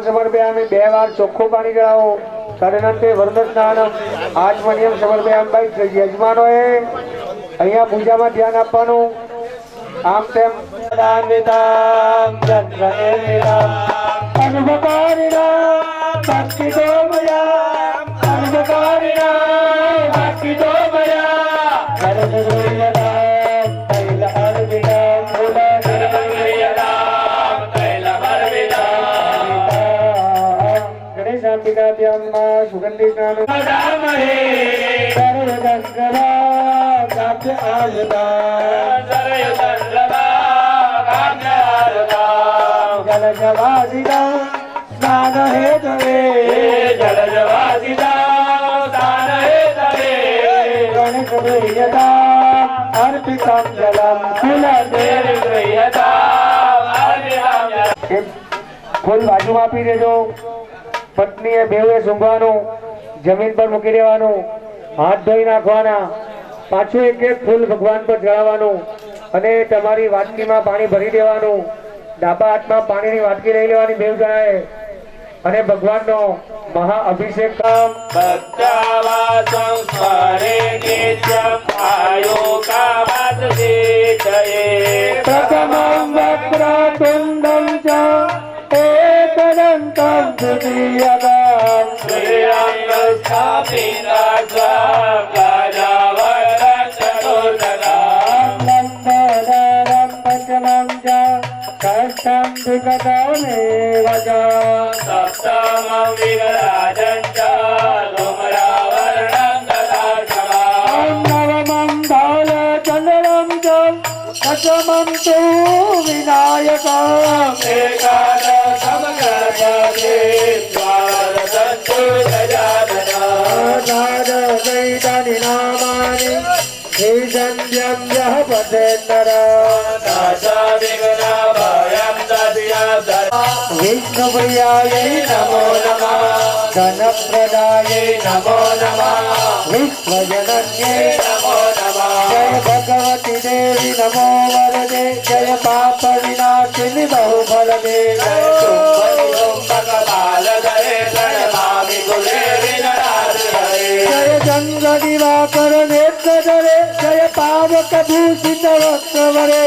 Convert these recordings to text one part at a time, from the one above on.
સમર્પયામિ 2 વાર ચોખ્ખું પાણી ચડાવો તદનંતે વરદ સ્નાનમ આચમનિયમ સમર્પયામિ યજમાનોએ અહીંયા પૂજામાં ધ્યાન આપવાનું આમ તેમ સુગંધિ ફૂલ બાજુમાં આપી દેજો. પત્નીએ બેઉએ સૂંઘવાનું, જમીન પર મૂકી દેવાનું, હાથ ધોઈ નાખવાના, પાછું એક એક ફૂલ ભગવાન પર ચડાવવાનું અને તમારી વાટકીમાં પાણી ભરી દેવાનું. ડાબા હાથમાં પાણીની વાટકી લઈ લેવાની બેઉ જણાએ અને ભગવાનનો મહા અભિષેક વિષ્ણુપ્રિયાય નમો નમઃ, ધનપ્રદાય નમો નમઃ, વિશ્વજનન્યે નમો નમઃ. જય ભગવતી દેવી નમો વરદે, જય પાપ વિનાશિની બહુફલ દે, જય ચંદ્ર દિવાકર નેત્ર ધરે, જય પાવક ભૂષિત વસ્ત્ર વરે,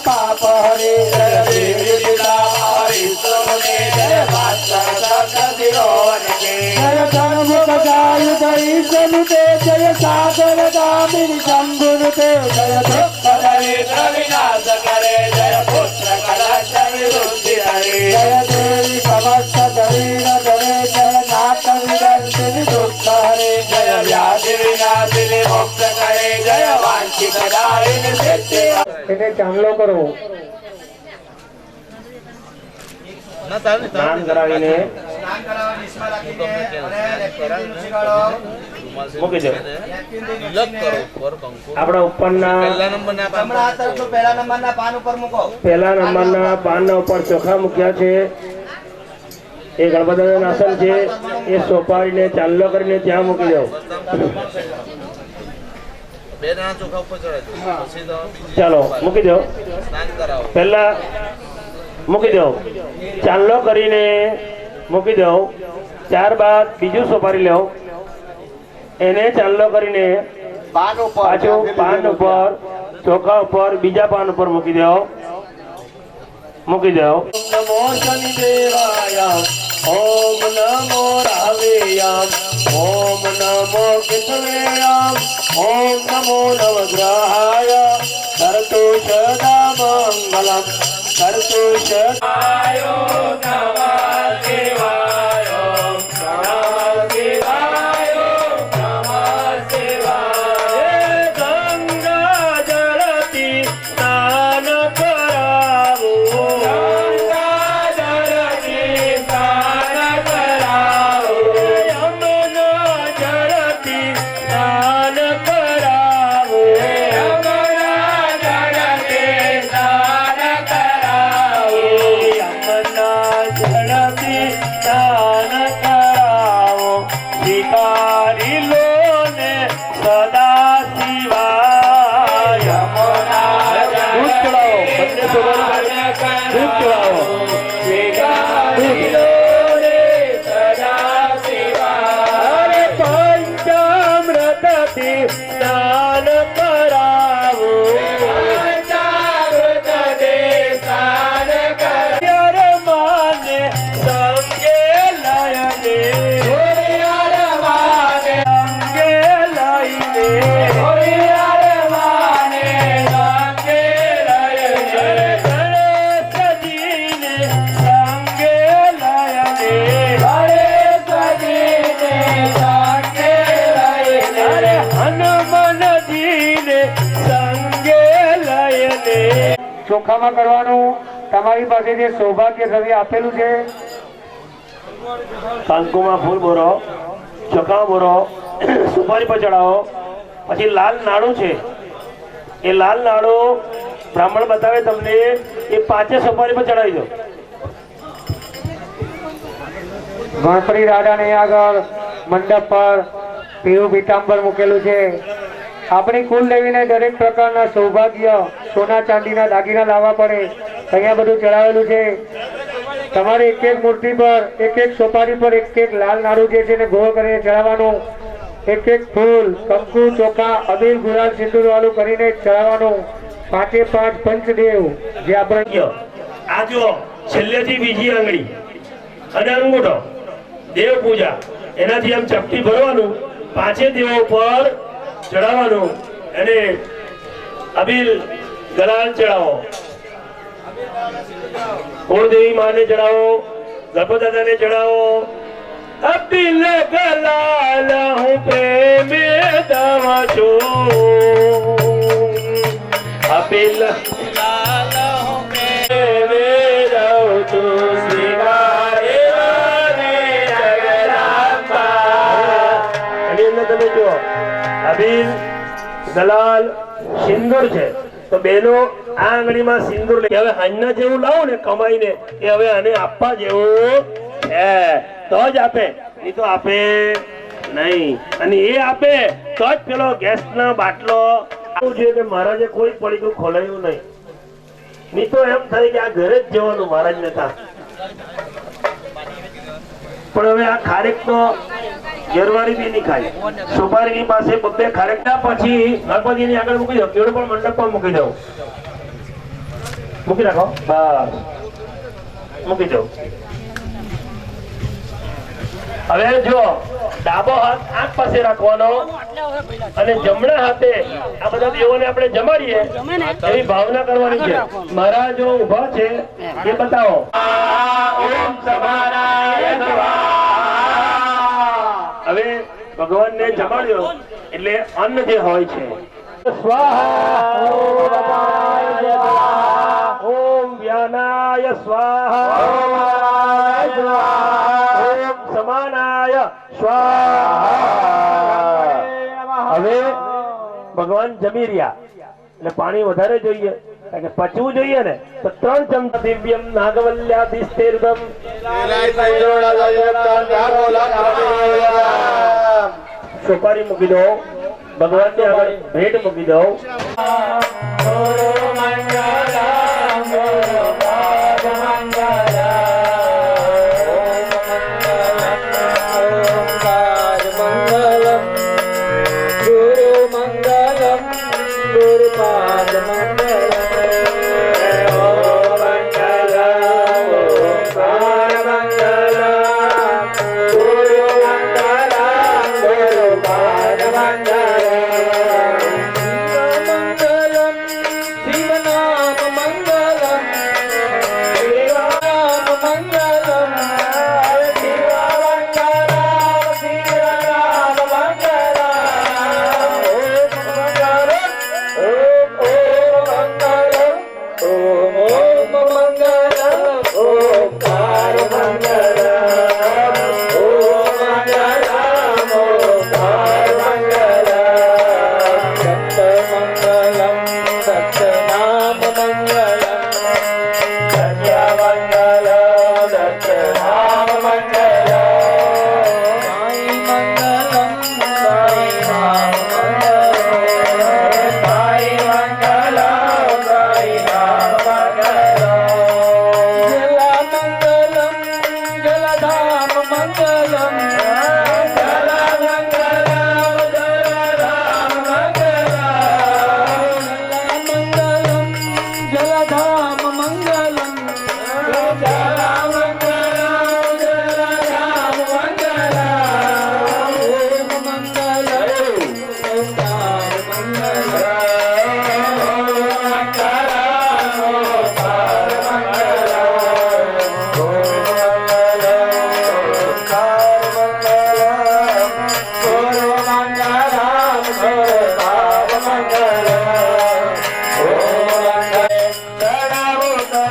પાપ હરે, જય ધર્મુખદાયુધરી સનુતે, જય સાગર ગામિની શંભુનુતે, જય વિનાશ કરે, જય પુત્ર કલશ વિરુદ્ધિ હરે, જય દેવી સમસ્ત શરીર ધરે, જય નાથ વિદર્શિની દુઃખ હરે, જય વ્યાધિ વિનાશિની મુક્ત કરે, જય વાંછિત દાયિની સિદ્ધિ. એને ચાંદલો કરો. સ્નાન કરાવીને મૂકી દો. આપણા ઉપરના પહેલા નંબરના પાન ઉપર ચોખા મૂક્યા છે. એ ગણપતિનું આસન છે. એ સોપારીને ચાંદલો કરીને ત્યાં મૂકી દો. ચાલો મૂકી દો. પહેલા મૂકી દો, ચાંદલો કરીને મૂકી દો. ત્યારબાદ બીજું સોપારી લો, એને ચાંદલો કરીને પાછું પાન ઉપર, ચોખા ઉપર, બીજા પાન ઉપર મૂકી દો. મૂકી દો. નમો શનિદેવાય, ઓમ નમો રાવેયામ, ઓમ નમો કેશવેયામ, ઓમ નમો નવગ્રહાય, કરતુ સદા મંગલમ, કરતુ સદાયો નમઃ શિવાય, નમઃ શિવાય, નમઃ શિવાય. ગંગા જળથી સ્નાન કરાવું, ગંગા જળથી સ્નાન કરાવું, યમુના જળથી સ્નાન કરાવું, યમુના જળથી દૂધ ચડાવો. અરે પંચામૃતથી સ્નાન કરાવો. ત્યારે માને સંગે લઈને ચોખામાં કરવાનું તમારી પાસે જે સૌભાગ્ય દ્રવ્ય આપેલું છે કંકુમાં ફૂલ બોરો, ચોખામાં બોરો, સુપારી પર ચડાવો. પછી લાલ નાડું છે, એ લાલ નાડું બ્રાહ્મણ બતાવે તમને, એ 5 સુપારી પર ચડાવી દો. ગણપતિ દાદાને આગળ મંડપ પર પીળું પીતાંબર મૂકેલું છે. આપણી કુલ દેવીને દરેક પ્રકારના સૌભાગ્ય સોના ચાંદીના દાગીના લાવવા પડે, અહીંયા બધું ચડાવેલું છે. તમારે એક એક મૂર્તિ પર એક એક સોપારી પર એક એક લાલ નાડું જે છે ને ગોળ કરીને ચડાવવાનું. એક એક ફૂલ, કંકુ, ચોખા, અબીલ, ગુલાલ, સિંદૂર વાળું કરીને ચડાવવાનું. 5 પંચદેવ જે આપણે આ જો છેલ્લેથી બીજી આંગળી અને અંગૂઠો દેવ પૂજા, એનાથી આમ ચપટી ભરવાનું, 5 દેવો પર ચડાવવાનું અને અબીલ ગલાલ ચડાવો. કુળદેવી માને ચડાવો, ગણપતિ દાદાને ચડાવો. અબીલ ગલાલ હું પ્રેમે દવ છું, અબીલ ગલાલ હું પ્રેમે દવ છું. તમે જુઓ અબીલ દલાલ સિંદૂર છે, તો બેનો આ આંગળીમાં સિંદૂર લે. હવે હાજના જેવું લાવો ને કમાઈને, એ હવે આને આપવા જેવું છે તો જ આપે, નહીં તો આપે નહીં. અને એ આપે તો જ પેલો ગેસના બાટલો છે કે મહારાજે કોઈ પડીકું ખોલાયું નહીં, નહીં તો એમ થાય કે આ ઘરે જ જવાનું મહારાજ નતા. પણ હવે આ ખારેક તો ગેરવારી બી નહીં ખાય. સુપારીની પાસે 2 ખારેક પછી ગણપતિની આગળ મૂકી દો, કેળું પણ મંડપમાં મૂકી દો, મૂકી રાખો, બસ મૂકી દો. હવે જો ડાબો હાથ આંખ પાસે રાખવાનો અને જમણા હાથે આ બધા દેવોને આપણે જમાડીએ એવી ભાવના કરવાની છે. મહારાજ જો ઉભા છે એ બતાવો. ઓમ સમાનાય નમઃ. હવે ભગવાનને જમાડ્યો એટલે અન્ન જે હોય છે, સ્વાહા ઓમ વ્યાનાય સ્વાહા ઓમ સમાનાય સ્વાહા. હવે ભગવાન જમી રહ્યા એટલે પાણી વધારે જોઈએ, કારણ કે પચવું જોઈએ ને, તો 3 ચમચા દિવ્યમ નાગવલ્યાધિસ્તેર્દમ સોપારી મૂકી દો, ભગવાનની આગળ ભેટ મૂકી દો.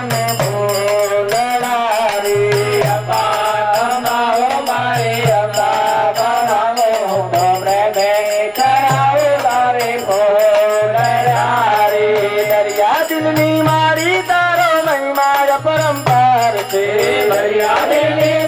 મને ફૂલડારી અંબા માવો મારી અંબા બનાવો તો પ્રેમે કરાવો તારી ફૂલડારી દરિયા દિલની મારી તારો મહિમા પરંપાર છે દરિયા દિલની